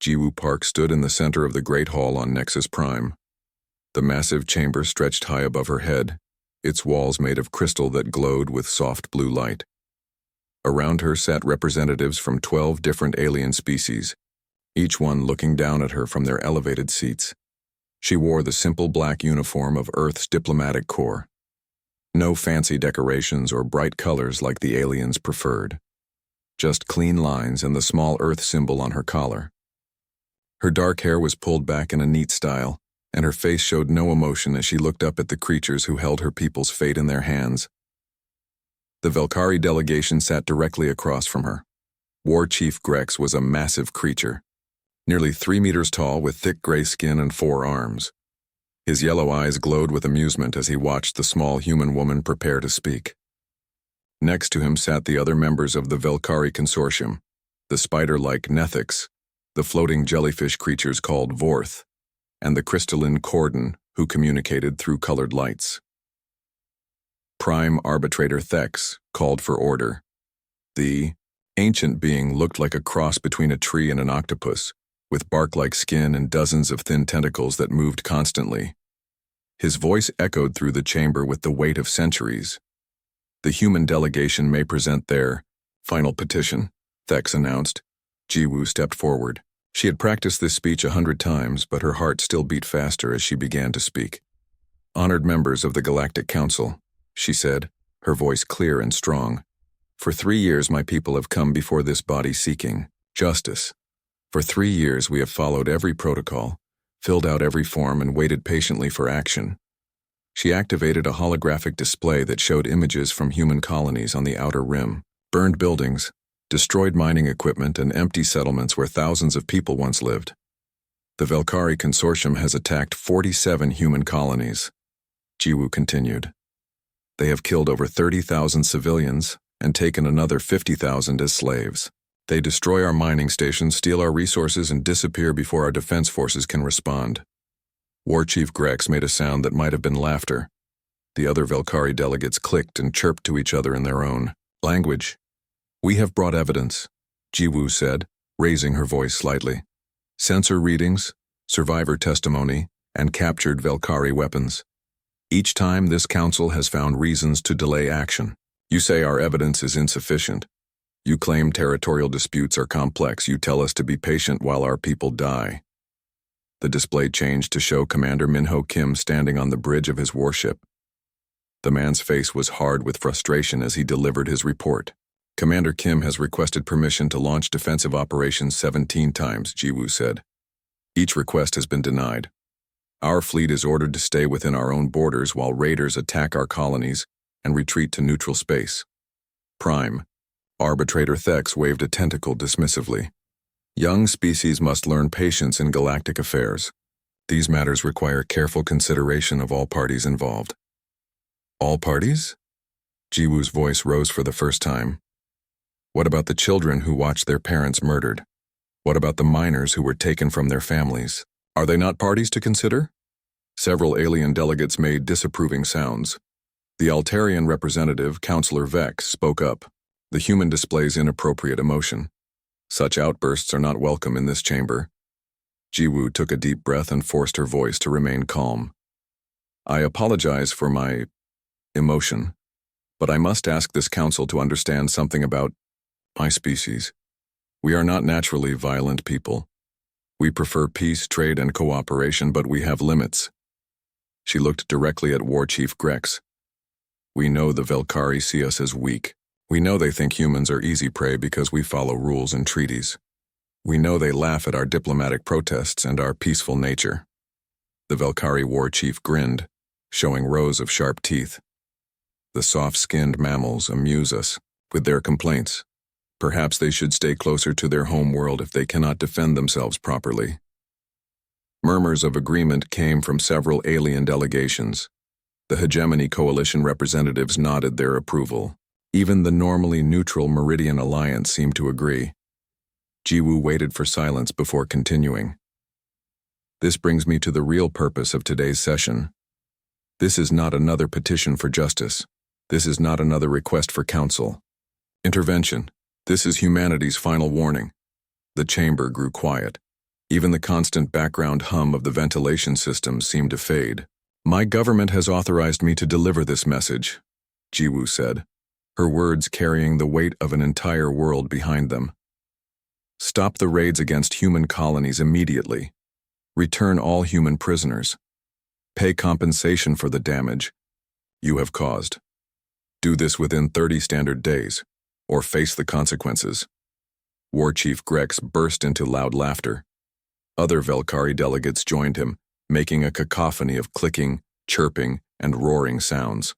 Jiwoo Park stood in the center of the Great Hall on Nexus Prime. The massive chamber stretched high above her head, its walls made of crystal that glowed with soft blue light. Around her sat representatives from 12 different alien species, each one looking down at her from their elevated seats. She wore the simple black uniform of Earth's diplomatic corps. No fancy decorations or bright colors like the aliens preferred. Just clean lines and the small Earth symbol on her collar. Her dark hair was pulled back in a neat style, and her face showed no emotion as she looked up at the creatures who held her people's fate in their hands. The Velkari delegation sat directly across from her. War Chief Grex was a massive creature, nearly 3 meters tall with thick gray skin and 4 arms. His yellow eyes glowed with amusement as he watched the small human woman prepare to speak. Next to him sat the other members of the Velkari consortium, the spider-like Nethics, the floating jellyfish creatures called Vorth, and the crystalline Cordon, who communicated through colored lights. Prime Arbitrator Thex called for order. The ancient being looked like a cross between a tree and an octopus, with bark-like skin and dozens of thin tentacles that moved constantly. His voice echoed through the chamber with the weight of centuries. The human delegation may present their final petition, Thex announced. Jiwoo stepped forward. She had practiced this speech 100 times, but her heart still beat faster as she began to speak. Honored members of the Galactic Council, she said, her voice clear and strong. For 3 years my people have come before this body seeking justice. For 3 years we have followed every protocol, filled out every form, and waited patiently for action. She activated a holographic display that showed images from human colonies on the outer rim, burned buildings, destroyed mining equipment, and empty settlements where thousands of people once lived. The Velkari Consortium has attacked 47 human colonies, Jiwoo continued. They have killed over 30,000 civilians and taken another 50,000 as slaves. They destroy our mining stations, steal our resources, and disappear before our defense forces can respond. War Chief Grex made a sound that might have been laughter. The other Velkari delegates clicked and chirped to each other in their own language. We have brought evidence, Jiwoo said, raising her voice slightly. Sensor readings, survivor testimony, and captured Velkari weapons. Each time this council has found reasons to delay action. You say our evidence is insufficient. You claim territorial disputes are complex. You tell us to be patient while our people die. The display changed to show Commander Minho Kim standing on the bridge of his warship. The man's face was hard with frustration as he delivered his report. Commander Kim has requested permission to launch defensive operations 17 times, Jiwoo said. Each request has been denied. Our fleet is ordered to stay within our own borders while raiders attack our colonies and retreat to neutral space. Prime Arbitrator Thex waved a tentacle dismissively. Young species must learn patience in galactic affairs. These matters require careful consideration of all parties involved. All parties? Jiwoo's voice rose for the first time. What about the children who watched their parents murdered? What about the minors who were taken from their families? Are they not parties to consider? Several alien delegates made disapproving sounds. The Altarian representative, Counselor Vex, spoke up. The human displays inappropriate emotion. Such outbursts are not welcome in this chamber. Jiwoo took a deep breath and forced her voice to remain calm. I apologize for my emotion, but I must ask this council to understand something about my species. We are not naturally violent people. We prefer peace, trade, and cooperation, but we have limits. She looked directly at War Chief Grex. We know the Velkari see us as weak. We know they think humans are easy prey because we follow rules and treaties. We know they laugh at our diplomatic protests and our peaceful nature. The Velkari War Chief grinned, showing rows of sharp teeth. The soft-skinned mammals amuse us with their complaints. Perhaps they should stay closer to their home world if they cannot defend themselves properly. Murmurs of agreement came from several alien delegations. The Hegemony Coalition representatives nodded their approval. Even the normally neutral Meridian Alliance seemed to agree. Jiwoo waited for silence before continuing. This brings me to the real purpose of today's session. This is not another petition for justice. This is not another request for counsel. Intervention. This is humanity's final warning. The chamber grew quiet. Even the constant background hum of the ventilation system seemed to fade. "My government has authorized me to deliver this message," Jiwoo said, her words carrying the weight of an entire world behind them. "Stop the raids against human colonies immediately. Return all human prisoners. Pay compensation for the damage you have caused. Do this within 30 standard days, or face the consequences." War Chief Grex burst into loud laughter. Other Velkari delegates joined him, making a cacophony of clicking, chirping, and roaring sounds.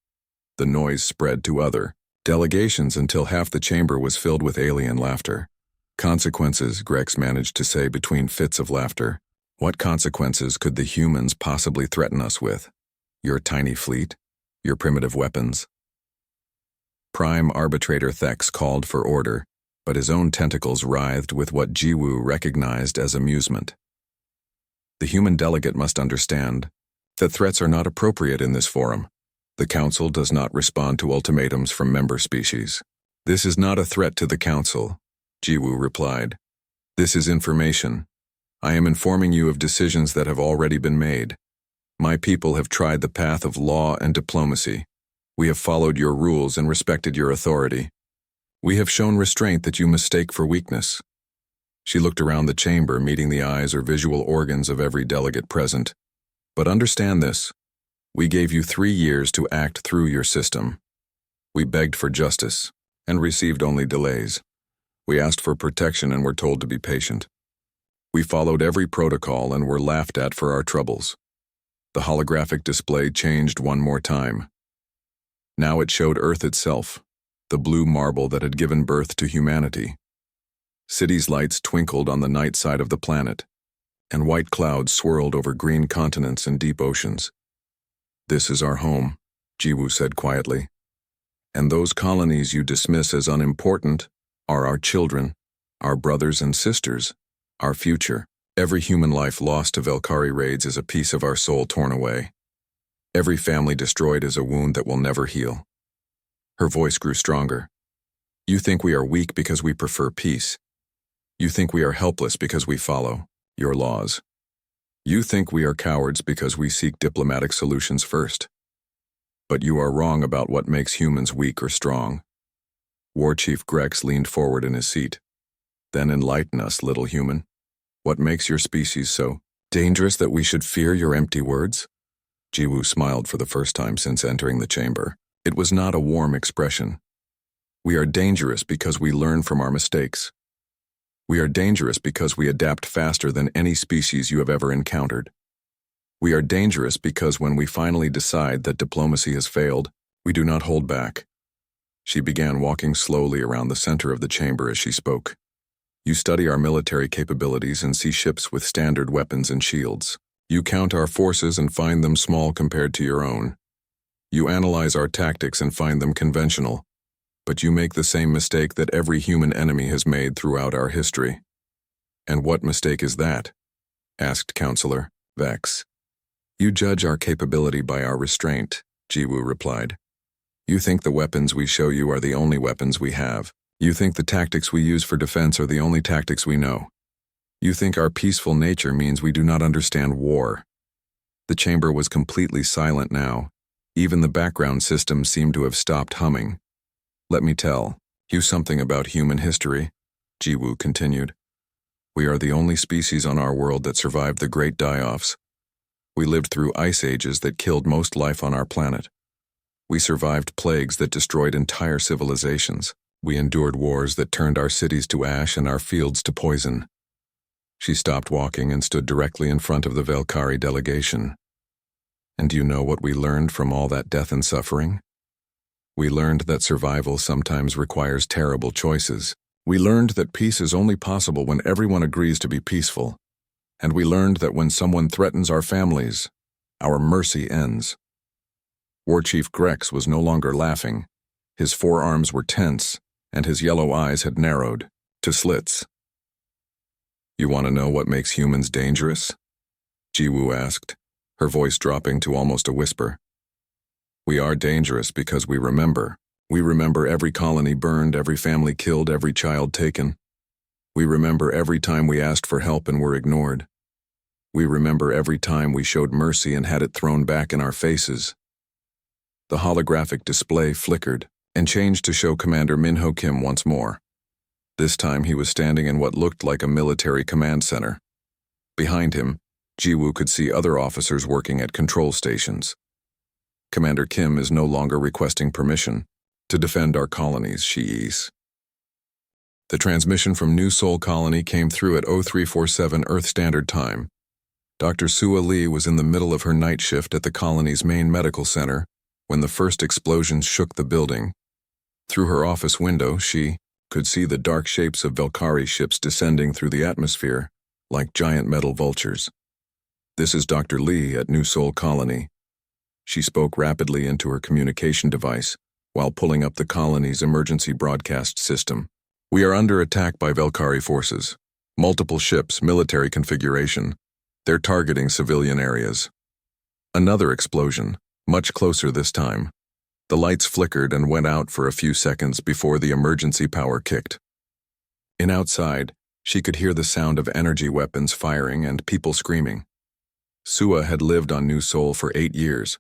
The noise spread to other delegations until half the chamber was filled with alien laughter. "Consequences," Grex managed to say between fits of laughter. "What consequences could the humans possibly threaten us with? Your tiny fleet? Your primitive weapons?" Prime Arbitrator Thex called for order, but his own tentacles writhed with what Jiwoo recognized as amusement. "The human delegate must understand that threats are not appropriate in this forum. The Council does not respond to ultimatums from member species." "This is not a threat to the Council," Jiwoo replied. "This is information. I am informing you of decisions that have already been made. My people have tried the path of law and diplomacy. We have followed your rules and respected your authority. We have shown restraint that you mistake for weakness." She looked around the chamber, meeting the eyes or visual organs of every delegate present. "But understand this. We gave you 3 years to act through your system. We begged for justice and received only delays. We asked for protection and were told to be patient. We followed every protocol and were laughed at for our troubles." The holographic display changed one more time. Now it showed Earth itself, the blue marble that had given birth to humanity. Cities' lights twinkled on the night side of the planet, and white clouds swirled over green continents and deep oceans. "This is our home," Jiwoo said quietly. "And those colonies you dismiss as unimportant are our children, our brothers and sisters, our future. Every human life lost to Velkari raids is a piece of our soul torn away. Every family destroyed is a wound that will never heal." Her voice grew stronger. "You think we are weak because we prefer peace. You think we are helpless because we follow your laws. You think we are cowards because we seek diplomatic solutions first. But you are wrong about what makes humans weak or strong." War Chief Grex leaned forward in his seat. "Then enlighten us, little human. What makes your species so dangerous that we should fear your empty words?" Jiwoo smiled for the first time since entering the chamber. It was not a warm expression. "We are dangerous because we learn from our mistakes. We are dangerous because we adapt faster than any species you have ever encountered. We are dangerous because when we finally decide that diplomacy has failed, we do not hold back." She began walking slowly around the center of the chamber as she spoke. "You study our military capabilities and see ships with standard weapons and shields. You count our forces and find them small compared to your own. You analyze our tactics and find them conventional. But you make the same mistake that every human enemy has made throughout our history." "And what mistake is that?" asked Counselor Vex. "You judge our capability by our restraint," Jiwoo replied. "You think the weapons we show you are the only weapons we have. You think the tactics we use for defense are the only tactics we know. You think our peaceful nature means we do not understand war." The chamber was completely silent now. Even the background system seemed to have stopped humming. "Let me tell you something about human history," Jiwoo continued. "We are the only species on our world that survived the great die-offs. We lived through ice ages that killed most life on our planet. We survived plagues that destroyed entire civilizations. We endured wars that turned our cities to ash and our fields to poison." She stopped walking and stood directly in front of the Velkari delegation. "And do you know what we learned from all that death and suffering? We learned that survival sometimes requires terrible choices. We learned that peace is only possible when everyone agrees to be peaceful. And we learned that when someone threatens our families, our mercy ends." War Chief Grex was no longer laughing. His forearms were tense, and his yellow eyes had narrowed to slits. "You want to know what makes humans dangerous?" Jiwoo asked, her voice dropping to almost a whisper. "We are dangerous because we remember. We remember every colony burned, every family killed, every child taken. We remember every time we asked for help and were ignored. We remember every time we showed mercy and had it thrown back in our faces. The holographic display flickered and changed to show Commander Minho Kim once more. This time he was standing in what looked like a military command center. Behind him, Jiwoo could see other officers working at control stations. Commander Kim is no longer requesting permission to defend our colonies, she ease. The transmission from New Seoul Colony came through at 0347 Earth Standard Time. Dr. Sua Lee was in the middle of her night shift at the colony's main medical center when the first explosions shook the building. Through her office window, she could see the dark shapes of Valkyrie ships descending through the atmosphere like giant metal vultures. This is Dr. Lee at New Seoul Colony. She spoke rapidly into her communication device while pulling up the colony's emergency broadcast system. We are under attack by Valkyrie forces. Multiple ships, military configuration. They're targeting civilian areas. Another explosion, much closer this time. The lights flickered and went out for a few seconds before the emergency power kicked. Outside, she could hear the sound of energy weapons firing and people screaming. Sua had lived on New Seoul for 8 years.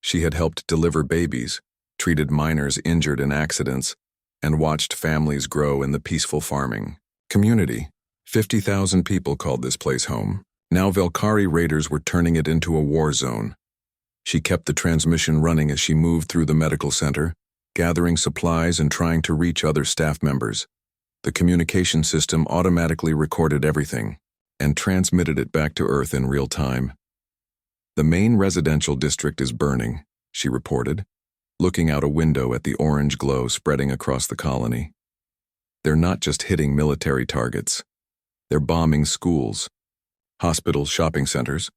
She had helped deliver babies, treated miners injured in accidents, and watched families grow in the peaceful farming community. 50,000 people called this place home. Now Valkyrie raiders were turning it into a war zone. She kept the transmission running as she moved through the medical center, gathering supplies and trying to reach other staff members. The communication system automatically recorded everything and transmitted it back to Earth in real time. The main residential district is burning, she reported, looking out a window at the orange glow spreading across the colony. They're not just hitting military targets. They're bombing schools, hospitals, shopping centers.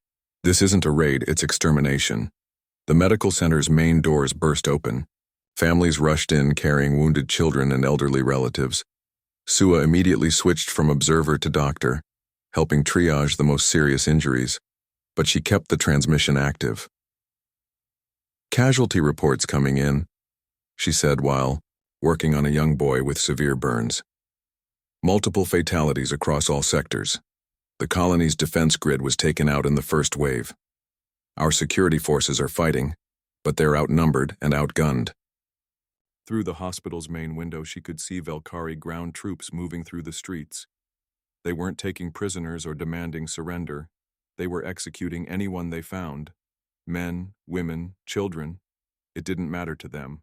This isn't a raid, it's extermination. The medical center's main doors burst open. Families rushed in carrying wounded children and elderly relatives. Sua immediately switched from observer to doctor, helping triage the most serious injuries, but she kept the transmission active. Casualty reports coming in, she said while working on a young boy with severe burns. Multiple fatalities across all sectors. The colony's defense grid was taken out in the first wave. Our security forces are fighting, but they're outnumbered and outgunned. Through the hospital's main window, she could see Valkyrie ground troops moving through the streets. They weren't taking prisoners or demanding surrender. They were executing anyone they found. Men, women, children. It didn't matter to them.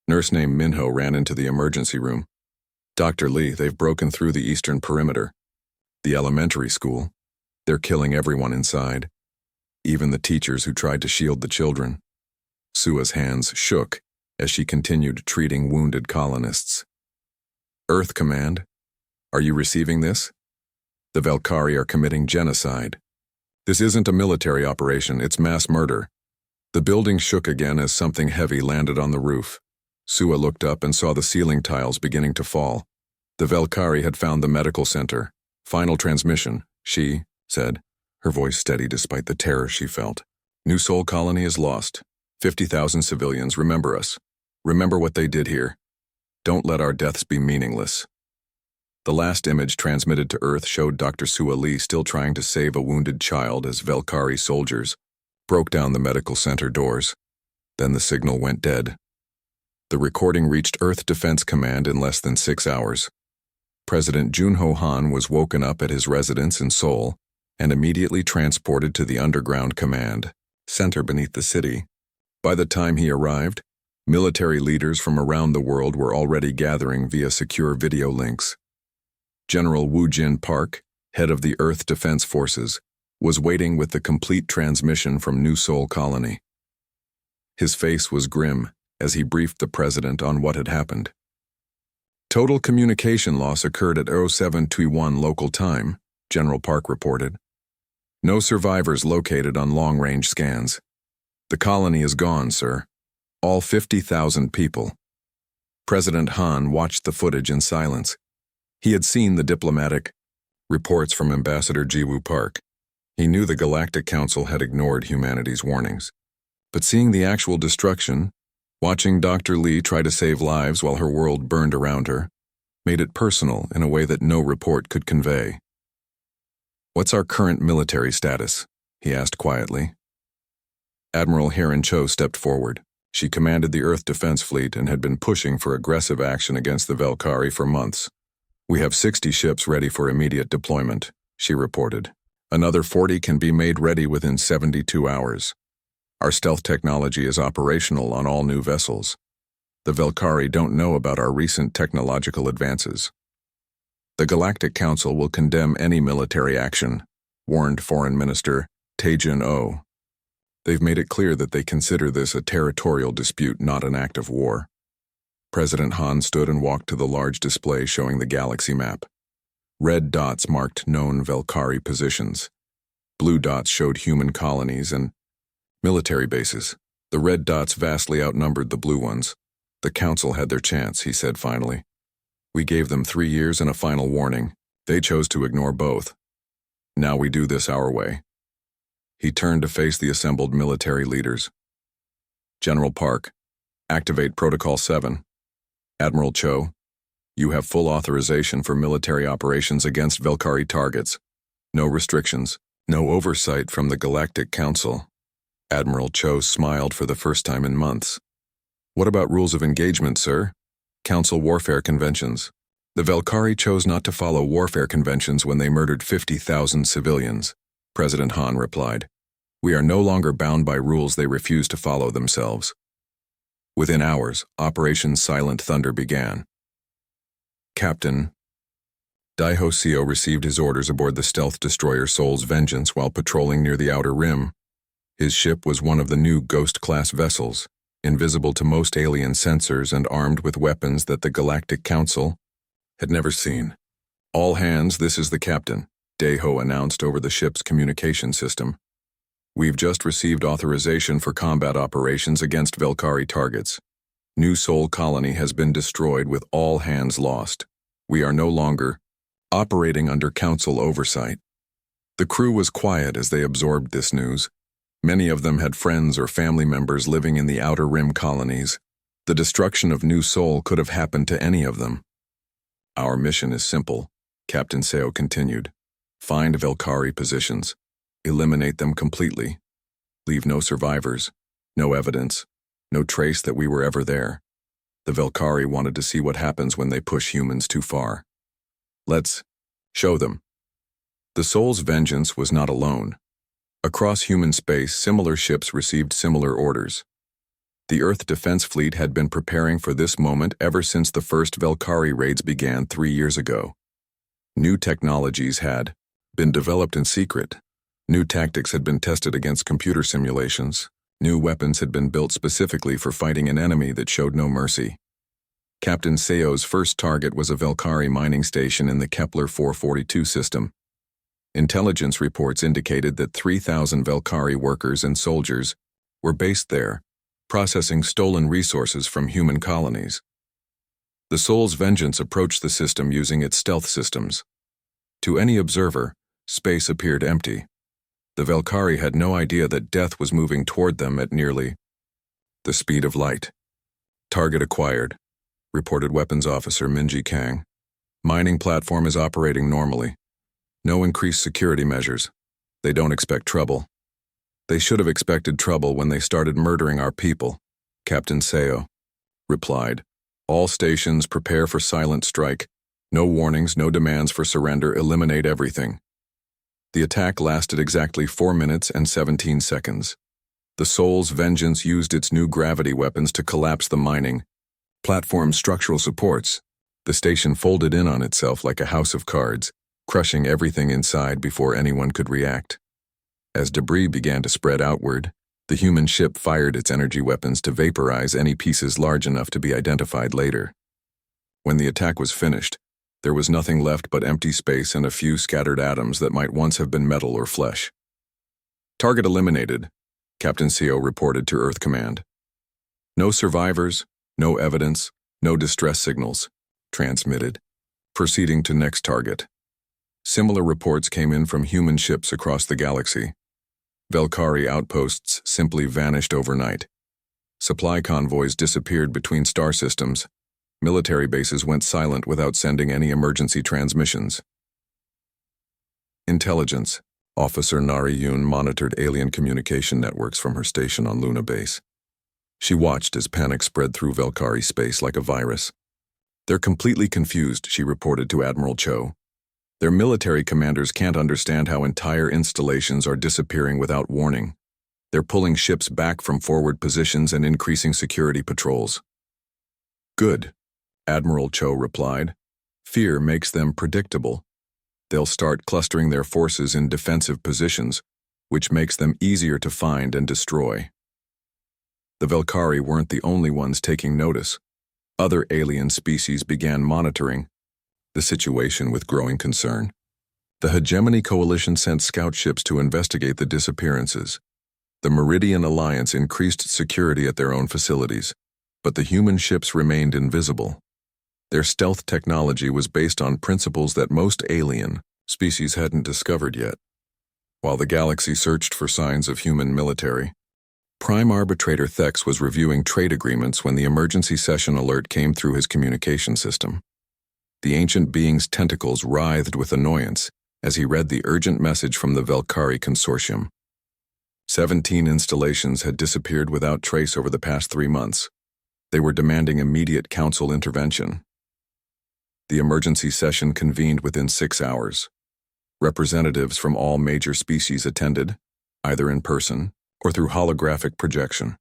Nurse named Minho ran into the emergency room. Dr. Lee, they've broken through the eastern perimeter. The elementary school. They're killing everyone inside. Even the teachers who tried to shield the children. Sua's hands shook as she continued treating wounded colonists. Earth Command, are you receiving this? The Valkyrie are committing genocide. This isn't a military operation, it's mass murder. The building shook again as something heavy landed on the roof. Sua looked up and saw the ceiling tiles beginning to fall. The Valkyrie had found the medical center. Final transmission, she said, her voice steady despite the terror she felt. New Seoul Colony is lost. 50,000 civilians, remember us. Remember what they did here. Don't let our deaths be meaningless. The last image transmitted to Earth showed Dr. Sua Lee still trying to save a wounded child as Valkyrie soldiers broke down the medical center doors. Then the signal went dead. The recording reached Earth Defense Command in less than 6 hours. President Junho Han was woken up at his residence in Seoul and immediately transported to the underground command center beneath the city. By the time he arrived, military leaders from around the world were already gathering via secure video links. General Woo Jin Park, head of the Earth Defense Forces, was waiting with the complete transmission from New Seoul Colony. His face was grim as he briefed the president on what had happened. Total communication loss occurred at 0721 local time, General Park reported. No survivors located on long-range scans. The colony is gone, sir. All 50,000 people. President Han watched the footage in silence. He had seen the diplomatic reports from Ambassador Jiwoo Park. He knew the Galactic Council had ignored humanity's warnings. But seeing the actual destruction, watching Dr. Lee try to save lives while her world burned around her, made it personal in a way that no report could convey. What's our current military status? He asked quietly. Admiral Heron Cho stepped forward. She commanded the Earth Defense Fleet and had been pushing for aggressive action against the Valkyrie for months. We have 60 ships ready for immediate deployment, she reported. Another 40 can be made ready within 72 hours. Our stealth technology is operational on all new vessels. The Valkyrie don't know about our recent technological advances. The Galactic Council will condemn any military action, warned Foreign Minister Taejin Oh. They've made it clear that they consider this a territorial dispute, not an act of war. President Han stood and walked to the large display showing the galaxy map. Red dots marked known Valkyrie positions. Blue dots showed human colonies and military bases. The red dots vastly outnumbered the blue ones. The Council had their chance, he said finally. We gave them 3 years and a final warning. They chose to ignore both. Now we do this our way. He turned to face the assembled military leaders. General Park, activate Protocol 7. Admiral Cho, you have full authorization for military operations against Valkyrie targets. No restrictions, no oversight from the Galactic Council. Admiral Cho smiled for the first time in months. What about rules of engagement, sir? Council warfare conventions. The Valkyrie chose not to follow warfare conventions when they murdered 50,000 civilians. President Han replied. We are no longer bound by rules they refuse to follow themselves. Within hours, Operation Silent Thunder began. Captain Daiho Seo received his orders aboard the stealth destroyer Soul's Vengeance while patrolling near the Outer Rim. His ship was one of the new Ghost-class vessels, invisible to most alien sensors and armed with weapons that the Galactic Council had never seen. All hands, this is the captain, Daiho announced over the ship's communication system. We've just received authorization for combat operations against Valkyrie targets. New Sol Colony has been destroyed with all hands lost. We are no longer operating under Council oversight. The crew was quiet as they absorbed this news. Many of them had friends or family members living in the Outer Rim colonies. The destruction of New Sol could have happened to any of them. Our mission is simple, Captain Seo continued. Find Valkyrie positions. Eliminate them completely. Leave no survivors, no evidence, no trace that we were ever there. The Valkyrie wanted to see what happens when they push humans too far. Let's show them. The Soul's Vengeance was not alone. Across human space, similar ships received similar orders. The Earth Defense Fleet had been preparing for this moment ever since the first Valkyrie raids began 3 years ago. New technologies had been developed in secret. New tactics had been tested against computer simulations. New weapons had been built specifically for fighting an enemy that showed no mercy. Captain Seo's first target was a Valkyrie mining station in the Kepler 442 system. Intelligence reports indicated that 3,000 Valkyrie workers and soldiers were based there, processing stolen resources from human colonies. The Soul's Vengeance approached the system using its stealth systems. To any observer, space appeared empty. The Valkyrie had no idea that death was moving toward them at nearly the speed of light. Target acquired, reported Weapons Officer Minji Kang. Mining platform is operating normally. No increased security measures. They don't expect trouble. They should have expected trouble when they started murdering our people, Captain Seo replied. All stations prepare for silent strike. No warnings, no demands for surrender, eliminate everything. The attack lasted exactly 4 minutes and 17 seconds. The Soul's Vengeance used its new gravity weapons to collapse the mining platform's structural supports. The station folded in on itself like a house of cards, crushing everything inside before anyone could react. As debris began to spread outward, the human ship fired its energy weapons to vaporize any pieces large enough to be identified later. When the attack was finished, there was nothing left but empty space and a few scattered atoms that might once have been metal or flesh. Target eliminated, Captain Seo reported to Earth Command. No survivors, no evidence, no distress signals, transmitted. Proceeding to next target. Similar reports came in from human ships across the galaxy. Valkyrie outposts simply vanished overnight. Supply convoys disappeared between star systems. Military bases went silent without sending any emergency transmissions. Intelligence. Officer Narration monitored alien communication networks from her station on Luna Base. She watched as panic spread through Velkari space like a virus. "They're completely confused," she reported to Admiral Cho. "Their military commanders can't understand how entire installations are disappearing without warning. They're pulling ships back from forward positions and increasing security patrols." "Good," Admiral Cho replied. "Fear makes them predictable. They'll start clustering their forces in defensive positions, which makes them easier to find and destroy." The Velkari weren't the only ones taking notice. Other alien species began monitoring the situation with growing concern. The Hegemony Coalition sent scout ships to investigate the disappearances. The Meridian Alliance increased security at their own facilities, but the human ships remained invisible. Their stealth technology was based on principles that most alien species hadn't discovered yet. While the galaxy searched for signs of human military, Prime Arbitrator Thex was reviewing trade agreements when the emergency session alert came through his communication system. The ancient being's tentacles writhed with annoyance as he read the urgent message from the Velkari Consortium. 17 installations had disappeared without trace over the past 3 months. They were demanding immediate council intervention. The emergency session convened within 6 hours. Representatives from all major species attended, either in person or through holographic projection.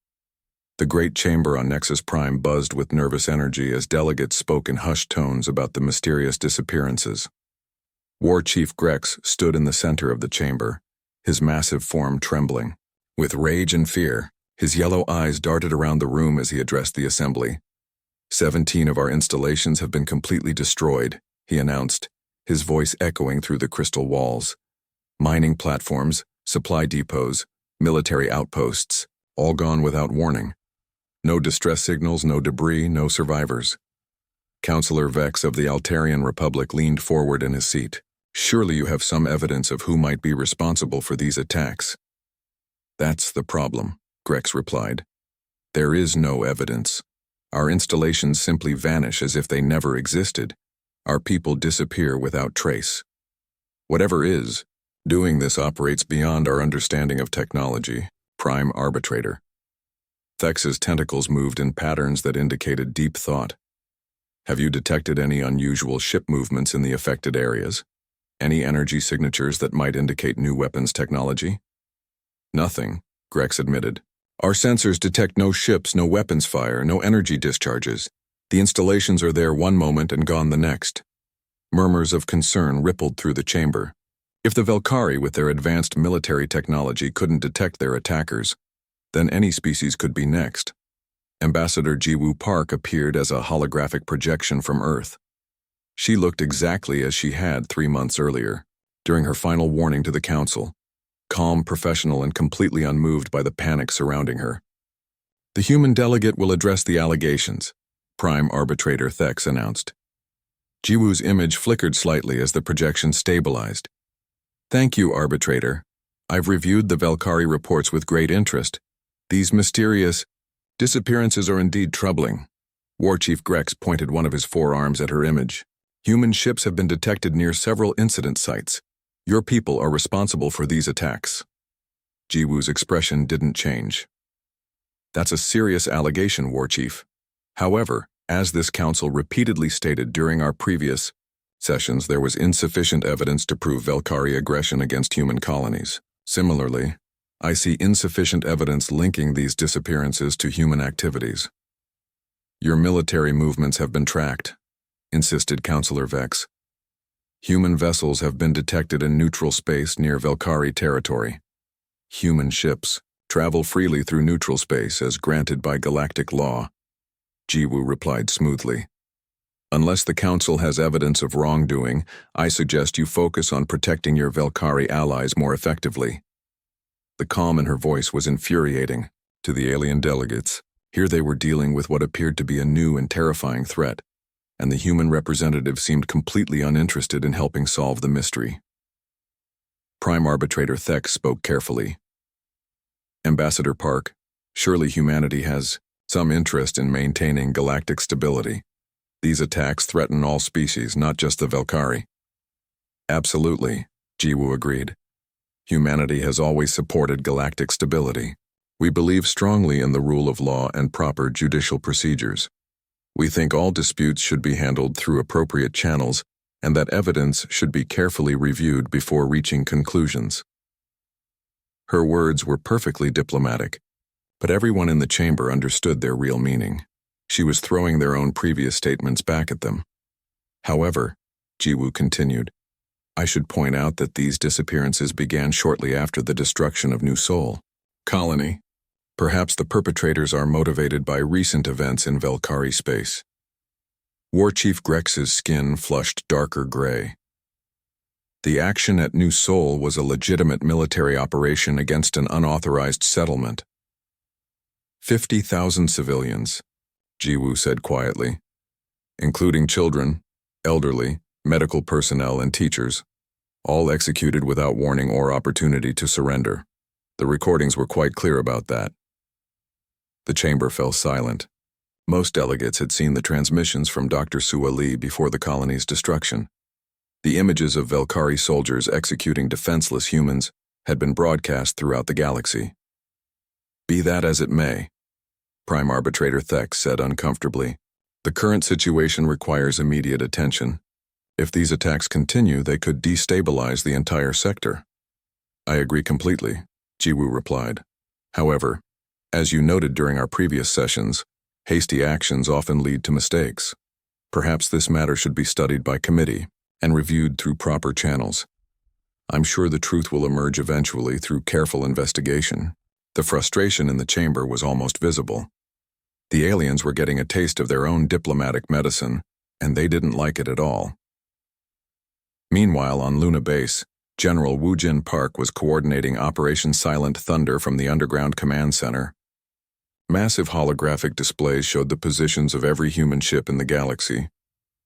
The great chamber on Nexus Prime buzzed with nervous energy as delegates spoke in hushed tones about the mysterious disappearances. War Chief Grex stood in the center of the chamber, his massive form trembling. With rage and fear, his yellow eyes darted around the room as he addressed the assembly. 17 of our installations have been completely destroyed, he announced, his voice echoing through the crystal walls. Mining platforms, supply depots, military outposts, all gone without warning. No distress signals, no debris, no survivors. Councillor Vex of the Altarian Republic leaned forward in his seat. "Surely you have some evidence of who might be responsible for these attacks." "That's the problem," Grex replied. "There is no evidence. Our installations simply vanish as if they never existed. Our people disappear without trace. Whatever is, doing this operates beyond our understanding of technology." Prime Arbitrator. Thex's tentacles moved in patterns that indicated deep thought. "Have you detected any unusual ship movements in the affected areas? Any energy signatures that might indicate new weapons technology?" "Nothing," Grex admitted. "Our sensors detect no ships, no weapons fire, no energy discharges. The installations are there one moment and gone the next." Murmurs of concern rippled through the chamber. If the Velkari with their advanced military technology couldn't detect their attackers, then any species could be next. Ambassador Jiwoo Park appeared as a holographic projection from Earth. She looked exactly as she had 3 months earlier, during her final warning to the Council, calm, professional, and completely unmoved by the panic surrounding her. "The human delegate will address the allegations," Prime Arbitrator Thex announced. Jiwoo's image flickered slightly as the projection stabilized. "Thank you, Arbitrator. I've reviewed the Velkari reports with great interest. These mysterious disappearances are indeed troubling." War Chief Grex pointed one of his forearms at her image. "Human ships have been detected near several incident sites. Your people are responsible for these attacks." Jiwoo's expression didn't change. "That's a serious allegation, War Chief. However, as this council repeatedly stated during our previous sessions, there was insufficient evidence to prove Velkari aggression against human colonies. Similarly, I see insufficient evidence linking these disappearances to human activities." "Your military movements have been tracked," insisted Councillor Vex. "Human vessels have been detected in neutral space near Velkari territory. Human ships travel freely through neutral space as granted by galactic law," Jiwoo replied smoothly. "Unless the Council has evidence of wrongdoing, I suggest you focus on protecting your Velkari allies more effectively." The calm in her voice was infuriating to the alien delegates. Here they were dealing with what appeared to be a new and terrifying threat, and the human representative seemed completely uninterested in helping solve the mystery. Prime Arbitrator Thex spoke carefully. "Ambassador Park, surely humanity has some interest in maintaining galactic stability. These attacks threaten all species, not just the Velkari." "Absolutely. Jiwoo agreed. Humanity has always supported galactic stability. We believe strongly in the rule of law and proper judicial procedures. We think all disputes should be handled through appropriate channels and that evidence should be carefully reviewed before reaching conclusions. Her words were perfectly diplomatic, but everyone in the chamber understood their real meaning. She was throwing their own previous statements back at them. However, Jiwoo continued, I should point out that these disappearances began shortly after the destruction of New Sol Colony. Perhaps the perpetrators are motivated by recent events in Velkari space. War Chief Grex's skin flushed darker gray. The action at New Sol was a legitimate military operation against an unauthorized settlement. 50,000 civilians, Jiwoo said quietly, including children, elderly, medical personnel, and teachers, all executed without warning or opportunity to surrender. The recordings were quite clear about that. The chamber fell silent. Most delegates had seen the transmissions from Dr. Sua Lee before the colony's destruction. The images of Velkari soldiers executing defenseless humans had been broadcast throughout the galaxy. Be that as it may, Prime Arbitrator Thex said uncomfortably, the current situation requires immediate attention. If these attacks continue, they could destabilize the entire sector. I agree completely, Jiwoo replied. However, as you noted during our previous sessions, hasty actions often lead to mistakes. Perhaps this matter should be studied by committee and reviewed through proper channels. I'm sure the truth will emerge eventually through careful investigation. The frustration in the chamber was almost visible. The aliens were getting a taste of their own diplomatic medicine, and they didn't like it at all. Meanwhile, on Luna Base, General Woojin Park was coordinating Operation Silent Thunder from the Underground Command Center. Massive holographic displays showed the positions of every human ship in the galaxy.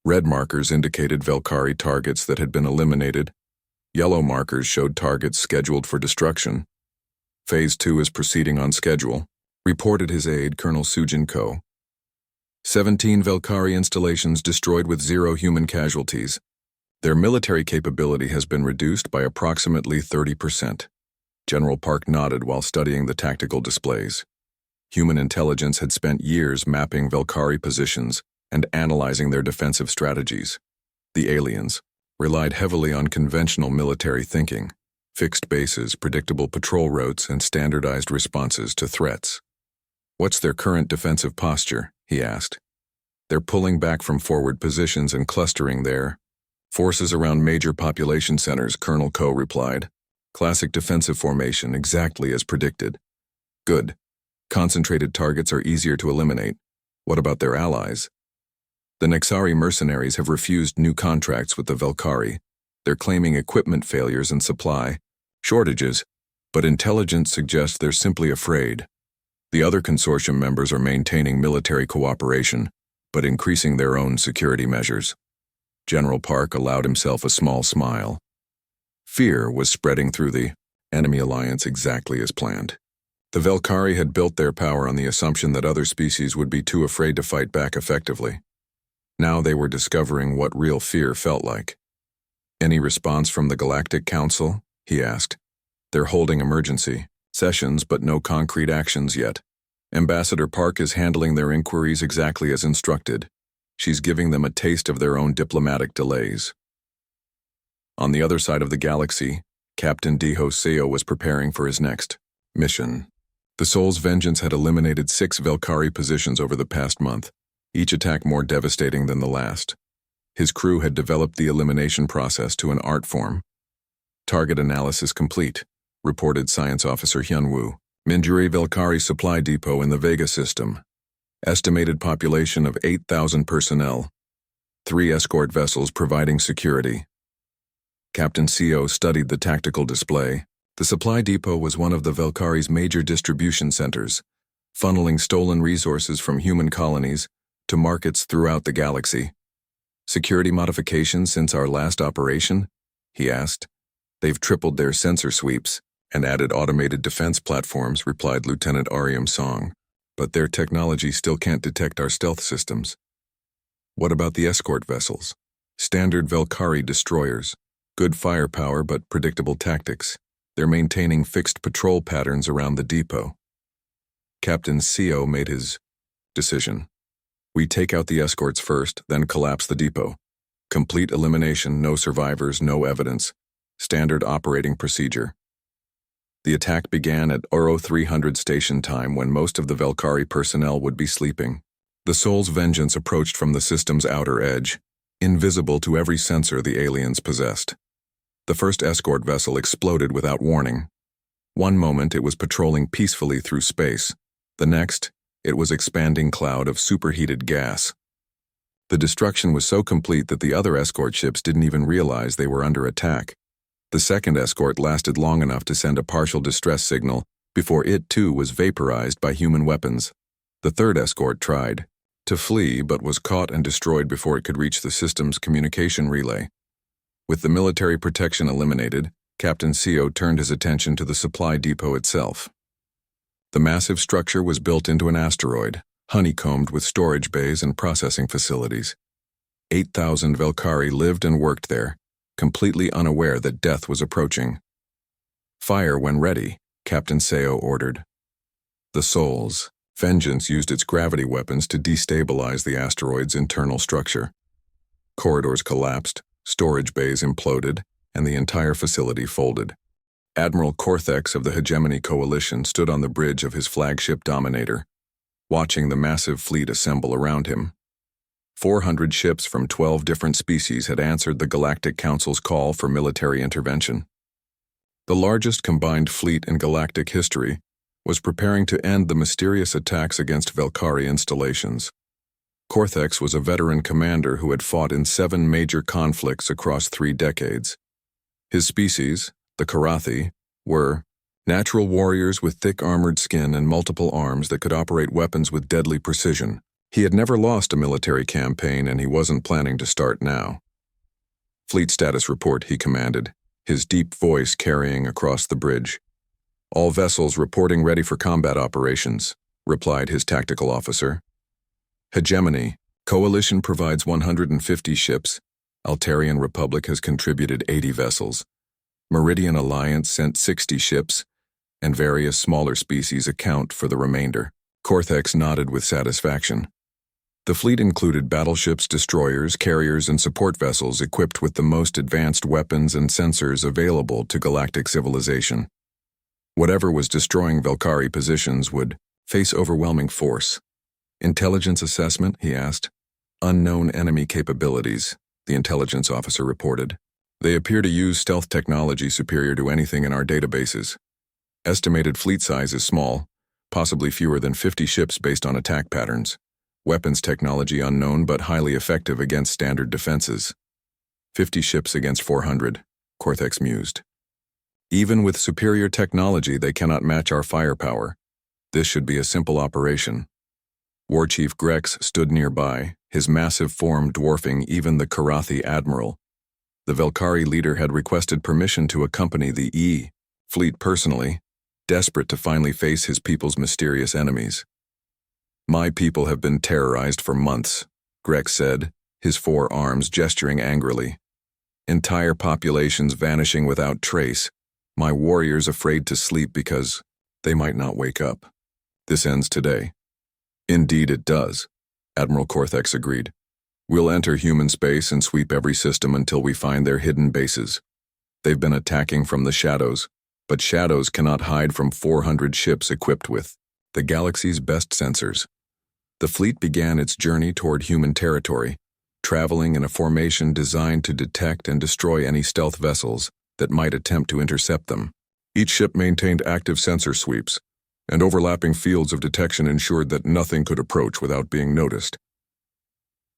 Red markers indicated Velkari targets that had been eliminated. Yellow markers showed targets scheduled for destruction. Phase 2 is proceeding on schedule, reported his aide, Colonel Sujin Ko. 17 Velkari installations destroyed with 0 human casualties. Their military capability has been reduced by approximately 30%. General Park nodded while studying the tactical displays. Human intelligence had spent years mapping Velkari positions and analyzing their defensive strategies. The aliens relied heavily on conventional military thinking, fixed bases, predictable patrol routes, and standardized responses to threats. What's their current defensive posture? He asked. They're pulling back from forward positions and clustering their forces around major population centers, Colonel Ko replied. Classic defensive formation, exactly as predicted. Good. Concentrated targets are easier to eliminate. What about their allies? The Nexari mercenaries have refused new contracts with the Velkari. They're claiming equipment failures and supply shortages, but intelligence suggests they're simply afraid. The other consortium members are maintaining military cooperation, but increasing their own security measures. General Park allowed himself a small smile. Fear was spreading through the enemy alliance exactly as planned. The Velkari had built their power on the assumption that other species would be too afraid to fight back effectively. Now they were discovering what real fear felt like. Any response from the Galactic Council? He asked. They're holding emergency sessions, but no concrete actions yet. Ambassador Park is handling their inquiries exactly as instructed. She's giving them a taste of their own diplomatic delays. On the other side of the galaxy, Captain Diho Seo was preparing for his next mission. The Soul's Vengeance had eliminated 6 Velkari positions over the past month, each attack more devastating than the last. His crew had developed the elimination process to an art form. Target analysis complete, reported Science Officer Hyunwoo. Minjuri Velkari Supply Depot in the Vega system. Estimated population of 8,000 personnel. 3 escort vessels providing security. Captain Seo studied the tactical display. The supply depot was one of the Velkari's major distribution centers, funneling stolen resources from human colonies to markets throughout the galaxy. Security modifications since our last operation? He asked. They've tripled their sensor sweeps and added automated defense platforms, replied Lieutenant Ariam Song. But their technology still can't detect our stealth systems. What about the escort vessels? Standard Velkari destroyers, Good firepower but predictable tactics. They're maintaining fixed patrol patterns around the depot. Captain CO made his decision. We take out the escorts first, then collapse the depot. Complete elimination, no survivors, no evidence. Standard operating procedure. The attack began at Oro 300 station time when most of the Velkari personnel would be sleeping. The Soul's vengeance approached from the system's outer edge, invisible to every sensor the aliens possessed. The first escort vessel exploded without warning. One moment it was patrolling peacefully through space. The next, it was expanding cloud of superheated gas. The destruction was so complete that the other escort ships didn't even realize they were under attack. The second escort lasted long enough to send a partial distress signal before it too was vaporized by human weapons. The third escort tried to flee but was caught and destroyed before it could reach the system's communication relay. With the military protection eliminated, Captain CO turned his attention to the supply depot itself. The massive structure was built into an asteroid, honeycombed with storage bays and processing facilities. 8,000 Velkari lived and worked there, completely unaware that death was approaching. Fire when ready, Captain CO ordered. The Soul's vengeance used its gravity weapons to destabilize the asteroid's internal structure. Corridors collapsed, storage bays imploded, and the entire facility folded. Admiral Corthex of the Hegemony Coalition stood on the bridge of his flagship Dominator, watching the massive fleet assemble around him. 400 ships from 12 different species had answered the Galactic Council's call for military intervention. The largest combined fleet in galactic history was preparing to end the mysterious attacks against Velkari installations. Corthex was a veteran commander who had fought in 7 major conflicts across 3 decades. His species, the Karathi, were natural warriors with thick armored skin and multiple arms that could operate weapons with deadly precision. He had never lost a military campaign and he wasn't planning to start now. Fleet status report, he commanded, his deep voice carrying across the bridge. All vessels reporting ready for combat operations, replied his tactical officer. Hegemony, Coalition provides 150 ships. Altarian Republic has contributed 80 vessels. Meridian Alliance sent 60 ships, and various smaller species account for the remainder. Corthex nodded with satisfaction. The fleet included battleships, destroyers, carriers, and support vessels equipped with the most advanced weapons and sensors available to galactic civilization. Whatever was destroying Velkari positions would face overwhelming force. Intelligence assessment, he asked. Unknown enemy capabilities, the intelligence officer reported. They appear to use stealth technology superior to anything in our databases. Estimated fleet size is small, possibly fewer than 50 ships based on attack patterns. Weapons technology unknown but highly effective against standard defenses. 50 ships against 400, Corthex mused. Even with superior technology, they cannot match our firepower. This should be a simple operation. War Chief Grex stood nearby, his massive form dwarfing even the Karathi admiral. The Velkari leader had requested permission to accompany the E fleet personally, desperate to finally face his people's mysterious enemies. My people have been terrorized for months, Grex said, his 4 arms gesturing angrily. Entire populations vanishing without trace, my warriors afraid to sleep because they might not wake up. This ends today. Indeed it does, Admiral Corthex agreed. We'll enter human space and sweep every system until we find their hidden bases. They've been attacking from the shadows, but shadows cannot hide from 400 ships equipped with the galaxy's best sensors. The fleet began its journey toward human territory, traveling in a formation designed to detect and destroy any stealth vessels that might attempt to intercept them. Each ship maintained active sensor sweeps, and overlapping fields of detection ensured that nothing could approach without being noticed.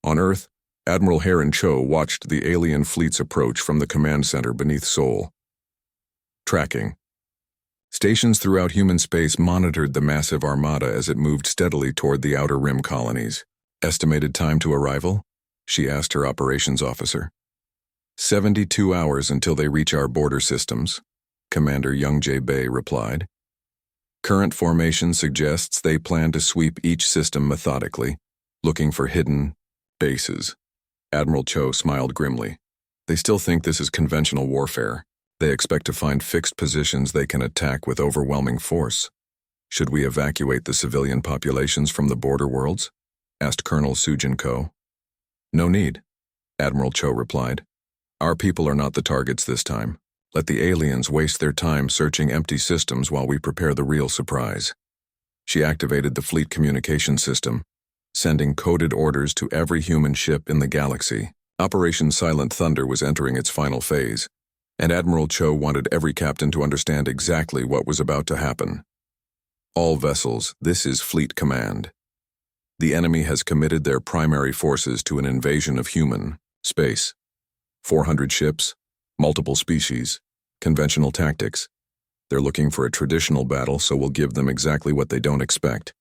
On Earth, Admiral Heron Cho watched the alien fleet's approach from the command center beneath Sol. Tracking. Stations throughout human space monitored the massive armada as it moved steadily toward the Outer Rim colonies. Estimated time to arrival? She asked her operations officer. 72 hours until they reach our border systems, Commander Young J. Bay replied. Current formation suggests they plan to sweep each system methodically, looking for hidden bases. Admiral Cho smiled grimly. They still think this is conventional warfare. They expect to find fixed positions they can attack with overwhelming force. Should we evacuate the civilian populations from the border worlds? Asked Colonel Sujin Ko. No need, Admiral Cho replied. Our people are not the targets this time. Let the aliens waste their time searching empty systems while we prepare the real surprise. She activated the fleet communication system, sending coded orders to every human ship in the galaxy. Operation Silent Thunder was entering its final phase, and Admiral Cho wanted every captain to understand exactly what was about to happen. All vessels, this is Fleet Command. The enemy has committed their primary forces to an invasion of human space. 400 ships, multiple species, conventional tactics. They're looking for a traditional battle, so we'll give them exactly what they don't expect.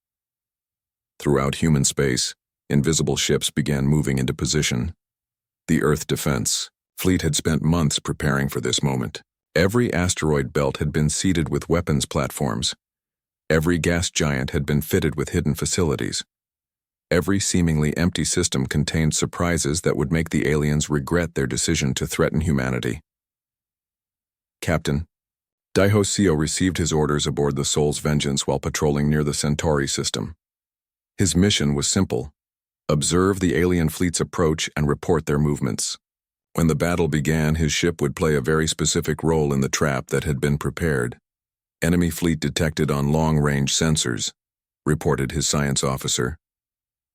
Throughout human space, invisible ships began moving into position. The Earth Defense Fleet had spent months preparing for this moment. Every asteroid belt had been seeded with weapons platforms. Every gas giant had been fitted with hidden facilities. Every seemingly empty system contained surprises that would make the aliens regret their decision to threaten humanity. Captain, Daiho Seo received his orders aboard the Soul's Vengeance while patrolling near the Centauri system. His mission was simple: observe the alien fleet's approach and report their movements. When the battle began, his ship would play a very specific role in the trap that had been prepared. Enemy fleet detected on long-range sensors, reported his science officer.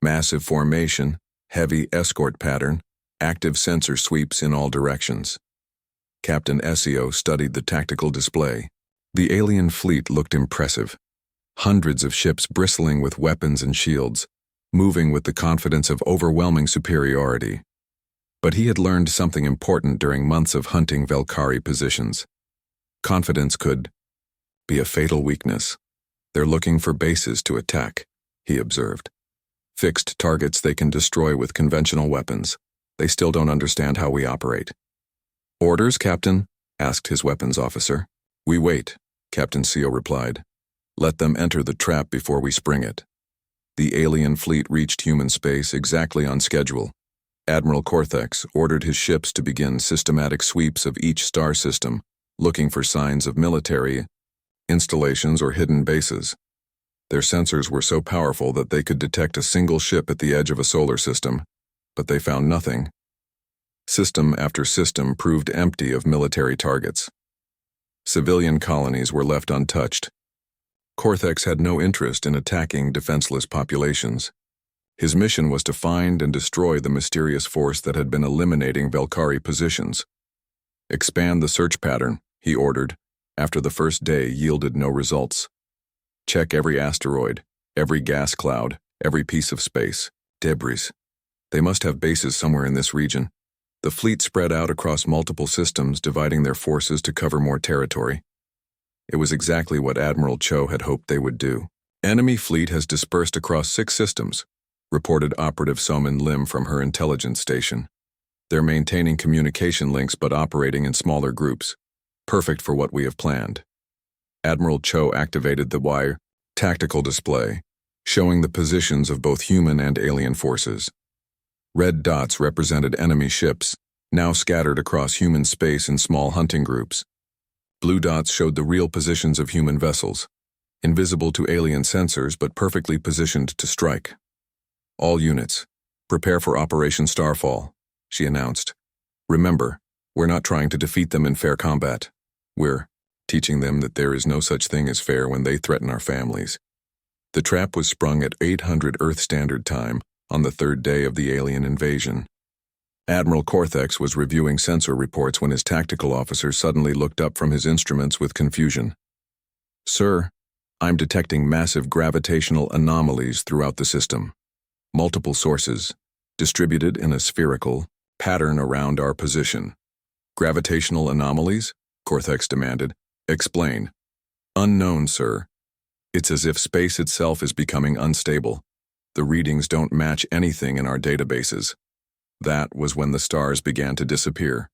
Massive formation, heavy escort pattern, active sensor sweeps in all directions. Captain Seo studied the tactical display. The alien fleet looked impressive. Hundreds of ships bristling with weapons and shields, moving with the confidence of overwhelming superiority. But he had learned something important during months of hunting Velkari positions. Confidence could be a fatal weakness. They're looking for bases to attack, he observed. Fixed targets they can destroy with conventional weapons. They still don't understand how we operate. Orders, Captain? Asked his weapons officer. We wait, Captain Seo replied. Let them enter the trap before we spring it. The alien fleet reached human space exactly on schedule. Admiral Cortex ordered his ships to begin systematic sweeps of each star system, looking for signs of military installations or hidden bases. Their sensors were so powerful that they could detect a single ship at the edge of a solar system, but they found nothing. System after system proved empty of military targets. Civilian colonies were left untouched. Cortex had no interest in attacking defenseless populations. His mission was to find and destroy the mysterious force that had been eliminating Velkari positions. Expand the search pattern, he ordered, after the first day yielded no results. Check every asteroid, every gas cloud, every piece of space, debris. They must have bases somewhere in this region. The fleet spread out across multiple systems, dividing their forces to cover more territory. It was exactly what Admiral Cho had hoped they would do. Enemy fleet has dispersed across 6 systems, reported Operative Somin Lim from her intelligence station. They're maintaining communication links but operating in smaller groups. Perfect for what we have planned. Admiral Cho activated the wire tactical display, showing the positions of both human and alien forces. Red dots represented enemy ships, now scattered across human space in small hunting groups. Blue dots showed the real positions of human vessels, invisible to alien sensors but perfectly positioned to strike. All units, prepare for Operation Starfall, she announced. Remember, we're not trying to defeat them in fair combat. We're teaching them that there is no such thing as fair when they threaten our families. The trap was sprung at 800 Earth Standard Time on the 3rd day of the alien invasion. Admiral Cortex was reviewing sensor reports when his tactical officer suddenly looked up from his instruments with confusion. Sir, I'm detecting massive gravitational anomalies throughout the system. Multiple sources, distributed in a spherical pattern around our position. Gravitational anomalies? Cortex demanded. Explain. Unknown, sir. It's as if space itself is becoming unstable. The readings don't match anything in our databases. That was when the stars began to disappear.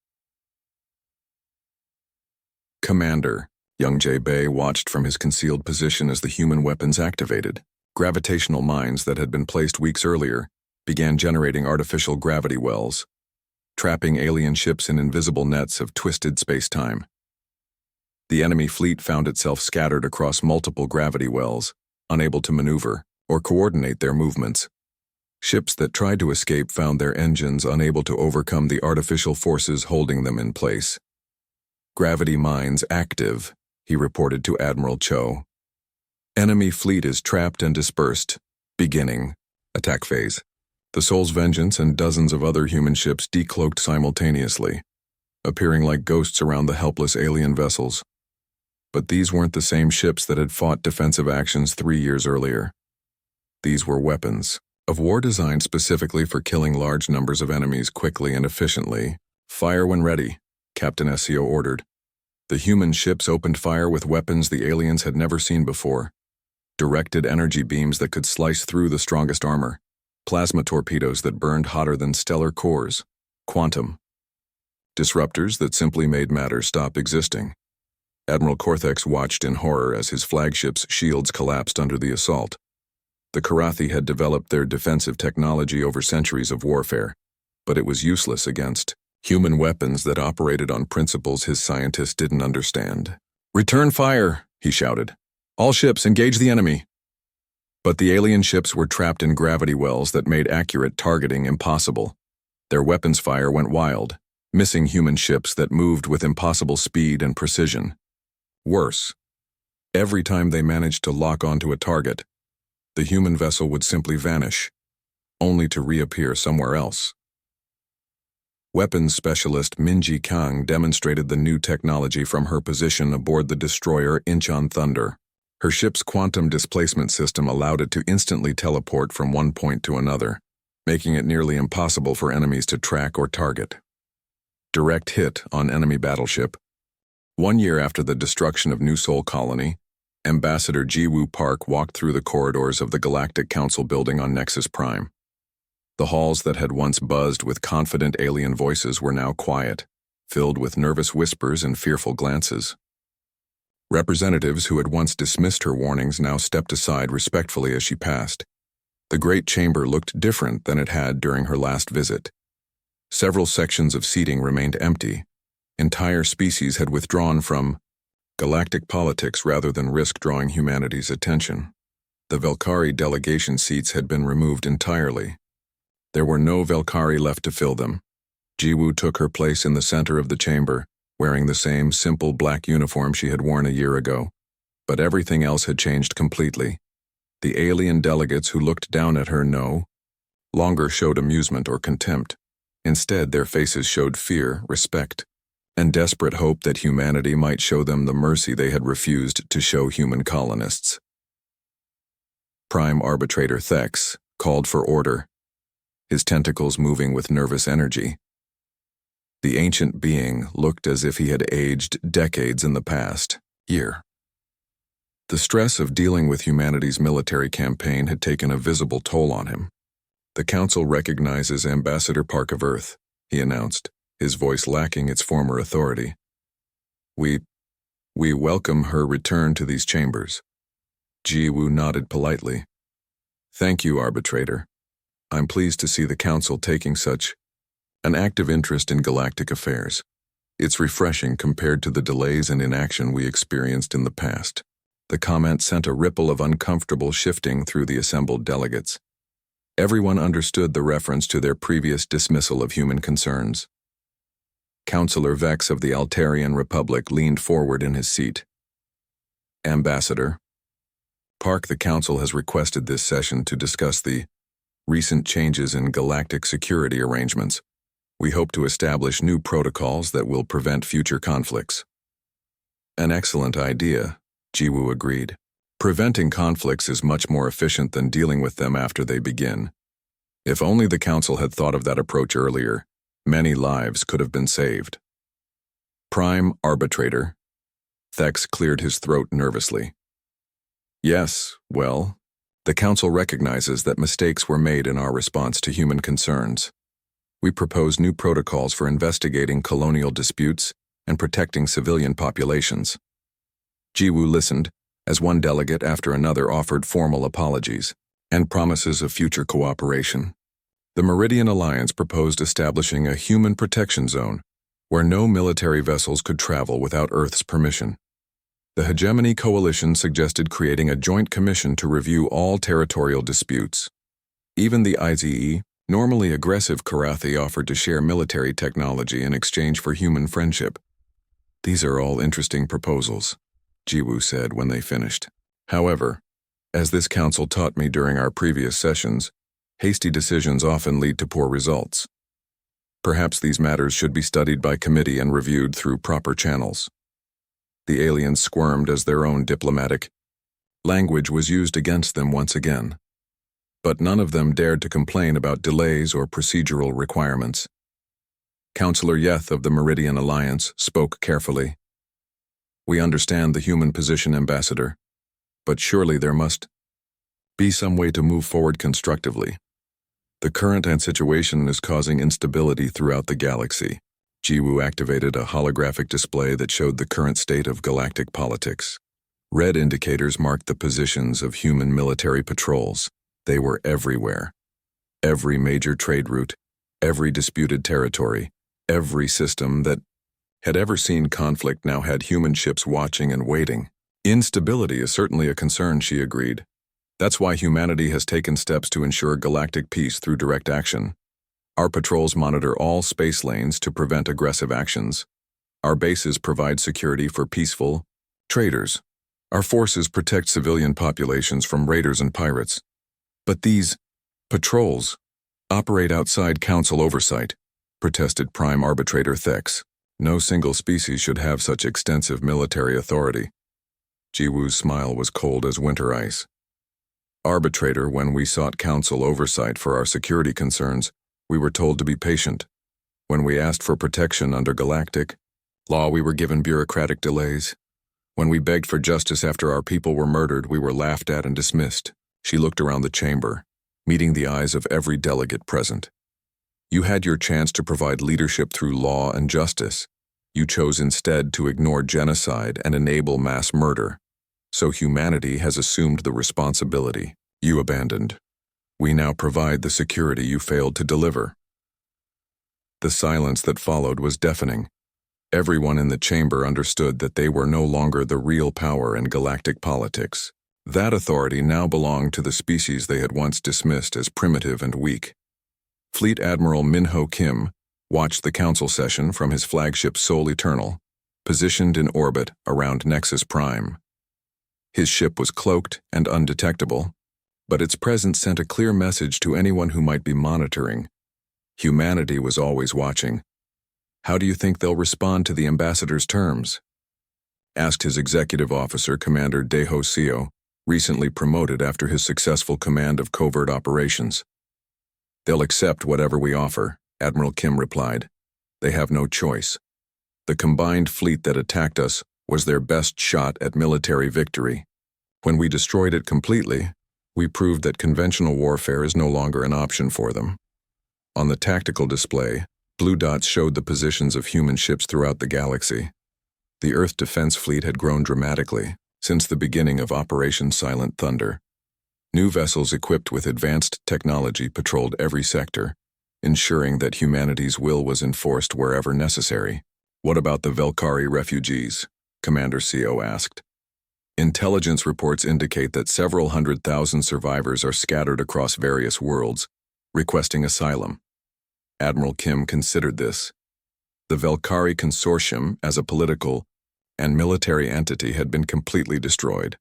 Commander, Young Jae Bae watched from his concealed position as the human weapons activated. Gravitational mines that had been placed weeks earlier began generating artificial gravity wells. trapping alien ships in invisible nets of twisted space-time. The enemy fleet found itself scattered across multiple gravity wells, unable to maneuver or coordinate their movements. Ships that tried to escape found their engines unable to overcome the artificial forces holding them in place. "Gravity mines active," he reported to Admiral Cho. "Enemy fleet is trapped and dispersed. Beginning attack phase." The Soul's Vengeance and dozens of other human ships decloaked simultaneously, appearing like ghosts around the helpless alien vessels. But these weren't the same ships that had fought defensive actions 3 years earlier. These were weapons of war designed specifically for killing large numbers of enemies quickly and efficiently. "Fire when ready," Captain Essio ordered. The human ships opened fire with weapons the aliens had never seen before. Directed energy beams that could slice through the strongest armor. Plasma torpedoes that burned hotter than stellar cores. Quantum disruptors that simply made matter stop existing. Admiral Cortex watched in horror as his flagship's shields collapsed under the assault. The Karathi had developed their defensive technology over centuries of warfare, but it was useless against human weapons that operated on principles his scientists didn't understand. "Return fire," he shouted. "All ships, engage the enemy." But the alien ships were trapped in gravity wells that made accurate targeting impossible. Their weapons fire went wild, missing human ships that moved with impossible speed and precision. Worse, every time they managed to lock onto a target, the human vessel would simply vanish, only to reappear somewhere else. Weapons specialist Minji Kang demonstrated the new technology from her position aboard the destroyer Incheon Thunder. Her ship's quantum displacement system allowed it to instantly teleport from one point to another, making it nearly impossible for enemies to track or target. Direct hit on enemy battleship. 1 year after the destruction of New Sol Colony, Ambassador Jiwoo Park walked through the corridors of the Galactic Council building on Nexus Prime. The halls that had once buzzed with confident alien voices were now quiet, filled with nervous whispers and fearful glances. Representatives who had once dismissed her warnings now stepped aside respectfully as she passed. The great chamber looked different than it had during her last visit. Several sections of seating remained empty. Entire species had withdrawn from galactic politics rather than risk drawing humanity's attention. The Velkari delegation seats had been removed entirely. There were no Velkari left to fill them. Jiwoo took her place in the center of the chamber, wearing the same simple black uniform she had worn a year ago. But everything else had changed completely. The alien delegates who looked down at her no longer showed amusement or contempt. Instead, their faces showed fear, respect, and desperate hope that humanity might show them the mercy they had refused to show human colonists. Prime Arbitrator Thex called for order, his tentacles moving with nervous energy. The ancient being looked as if he had aged decades in the past year. The stress of dealing with humanity's military campaign had taken a visible toll on him. "The Council recognizes Ambassador Park of Earth," he announced, his voice lacking its former authority. We welcome her return to these chambers." Jiwoo nodded politely. "Thank you, Arbitrator. I'm pleased to see the Council taking such an active interest in galactic affairs. It's refreshing compared to the delays and inaction we experienced in the past." The comment sent a ripple of uncomfortable shifting through the assembled delegates. Everyone understood the reference to their previous dismissal of human concerns. Councillor Vex of the Altarian Republic leaned forward in his seat. "Ambassador, Park, the Council has requested this session to discuss the recent changes in galactic security arrangements. We hope to establish new protocols that will prevent future conflicts." "An excellent idea," Jiwoo agreed. "Preventing conflicts is much more efficient than dealing with them after they begin. If only the Council had thought of that approach earlier, many lives could have been saved." "Prime Arbitrator." Thex cleared his throat nervously. "Yes, well, the Council recognizes that mistakes were made in our response to human concerns. We propose new protocols for investigating colonial disputes and protecting civilian populations." Jiwoo listened as one delegate after another offered formal apologies and promises of future cooperation. The Meridian Alliance proposed establishing a human protection zone where no military vessels could travel without Earth's permission. The Hegemony Coalition suggested creating a joint commission to review all territorial disputes. Even the IZE, normally aggressive Karathi, offered to share military technology in exchange for human friendship. These are all interesting proposals, Jiwoo said when they finished. However, as this council taught me during our previous sessions, hasty decisions often lead to poor results. Perhaps these matters should be studied by committee and reviewed through proper channels. The aliens squirmed as their own diplomatic language was used against them once again. But none of them dared to complain about delays or procedural requirements. Councillor Yeth of the Meridian Alliance spoke carefully. We understand the human position, Ambassador, but surely there must be some way to move forward constructively. The current situation is causing instability throughout the galaxy. Jiwoo activated a holographic display that showed the current state of galactic politics. Red indicators marked the positions of human military patrols. They were everywhere. Every major trade route, every disputed territory, every system that had ever seen conflict now had human ships watching and waiting. Instability is certainly a concern, she agreed. That's why humanity has taken steps to ensure galactic peace through direct action. Our patrols monitor all space lanes to prevent aggressive actions. Our bases provide security for peaceful traders. Our forces protect civilian populations from raiders and pirates. But these patrols operate outside council oversight, protested Prime Arbitrator Thex. No single species should have such extensive military authority. Jiwoo's smile was cold as winter ice. Arbitrator, when we sought council oversight for our security concerns, we were told to be patient. When we asked for protection under galactic law, we were given bureaucratic delays. When we begged for justice after our people were murdered, we were laughed at and dismissed. She looked around the chamber, meeting the eyes of every delegate present. You had your chance to provide leadership through law and justice. You chose instead to ignore genocide and enable mass murder. So humanity has assumed the responsibility you abandoned. We now provide the security you failed to deliver. The silence that followed was deafening. Everyone in the chamber understood that they were no longer the real power in galactic politics. That authority now belonged to the species they had once dismissed as primitive and weak. Fleet Admiral Minho Kim watched the council session from his flagship Sol Eternal, positioned in orbit around Nexus Prime. His ship was cloaked and undetectable, but its presence sent a clear message to anyone who might be monitoring. Humanity was always watching. How do you think they'll respond to the ambassador's terms? Asked his executive officer, Commander Deho Seo, recently promoted after his successful command of covert operations. They'll accept whatever we offer, Admiral Kim replied. They have no choice. The combined fleet that attacked us was their best shot at military victory. When we destroyed it completely, we proved that conventional warfare is no longer an option for them. On the tactical display, blue dots showed the positions of human ships throughout the galaxy. The Earth Defense Fleet had grown dramatically since the beginning of Operation Silent Thunder. New vessels equipped with advanced technology patrolled every sector, ensuring that humanity's will was enforced wherever necessary. What about the Velkari refugees? Commander Seo asked. Intelligence reports indicate that several 100,000 survivors are scattered across various worlds, requesting asylum. Admiral Kim considered this. The Velkari Consortium, as a political and military entity, had been completely destroyed.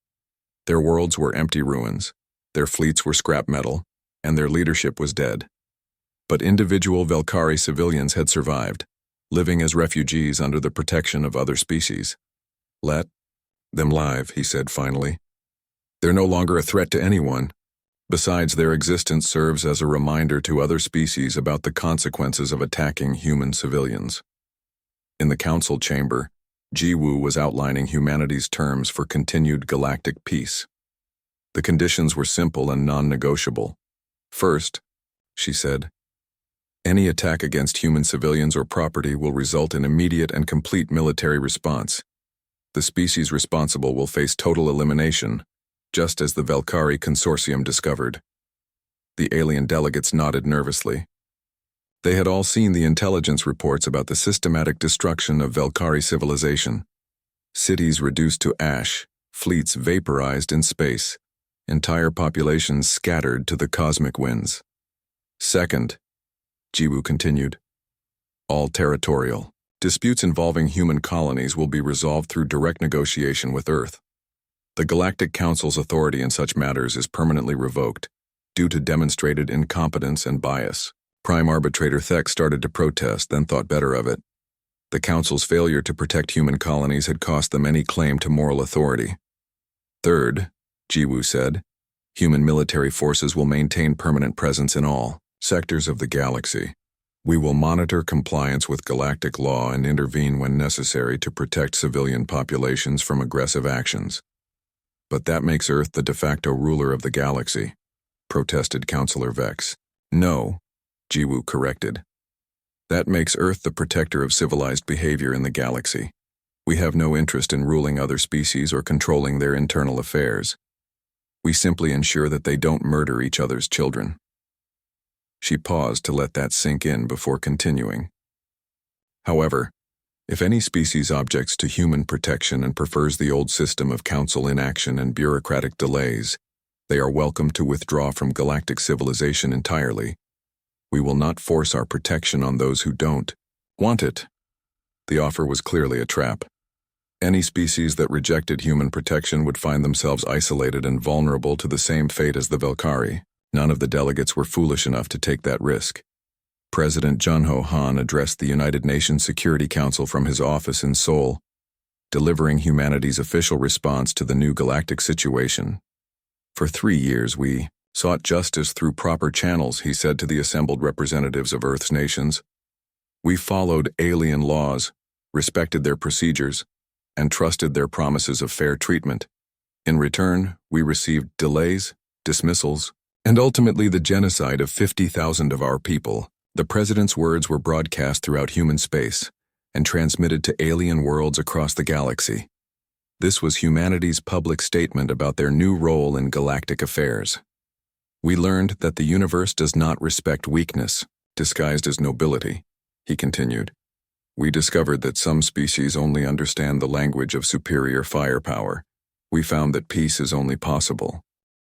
Their worlds were empty ruins, their fleets were scrap metal, and their leadership was dead. But individual Velkari civilians had survived, living as refugees under the protection of other species. Let them live, he said finally. They're no longer a threat to anyone. Besides, their existence serves as a reminder to other species about the consequences of attacking human civilians. In the council chamber, Jiwoo was outlining humanity's terms for continued galactic peace. The conditions were simple and non-negotiable. First, she said, any attack against human civilians or property will result in immediate and complete military response. The species responsible will face total elimination, just as the Velkari Consortium discovered. The alien delegates nodded nervously. They had all seen the intelligence reports about the systematic destruction of Velkari civilization. Cities reduced to ash, fleets vaporized in space, entire populations scattered to the cosmic winds. Second, Jiwoo continued, all territorial. Disputes involving human colonies will be resolved through direct negotiation with Earth. The Galactic Council's authority in such matters is permanently revoked, due to demonstrated incompetence and bias. Prime Arbitrator Thek started to protest, then thought better of it. The Council's failure to protect human colonies had cost them any claim to moral authority. Third, Jiwoo said, human military forces will maintain permanent presence in all sectors of the galaxy. We will monitor compliance with galactic law and intervene when necessary to protect civilian populations from aggressive actions. But that makes Earth the de facto ruler of the galaxy, protested Counselor Vex. No, Jiwoo corrected. That makes Earth the protector of civilized behavior in the galaxy. We have no interest in ruling other species or controlling their internal affairs. We simply ensure that they don't murder each other's children. She paused to let that sink in before continuing. However, if any species objects to human protection and prefers the old system of council inaction and bureaucratic delays, they are welcome to withdraw from galactic civilization entirely. We will not force our protection on those who don't want it. The offer was clearly a trap. Any species that rejected human protection would find themselves isolated and vulnerable to the same fate as the Velkari. None of the delegates were foolish enough to take that risk. President Junho Han addressed the United Nations Security Council from his office in Seoul, delivering humanity's official response to the new galactic situation. For 3 years we sought justice through proper channels, he said to the assembled representatives of Earth's nations. We followed alien laws, respected their procedures, and trusted their promises of fair treatment. In return, we received delays, dismissals, and ultimately the genocide of 50,000 of our people. The president's words were broadcast throughout human space and transmitted to alien worlds across the galaxy. This was humanity's public statement about their new role in galactic affairs. We learned that the universe does not respect weakness, disguised as nobility, he continued. We discovered that some species only understand the language of superior firepower. We found that peace is only possible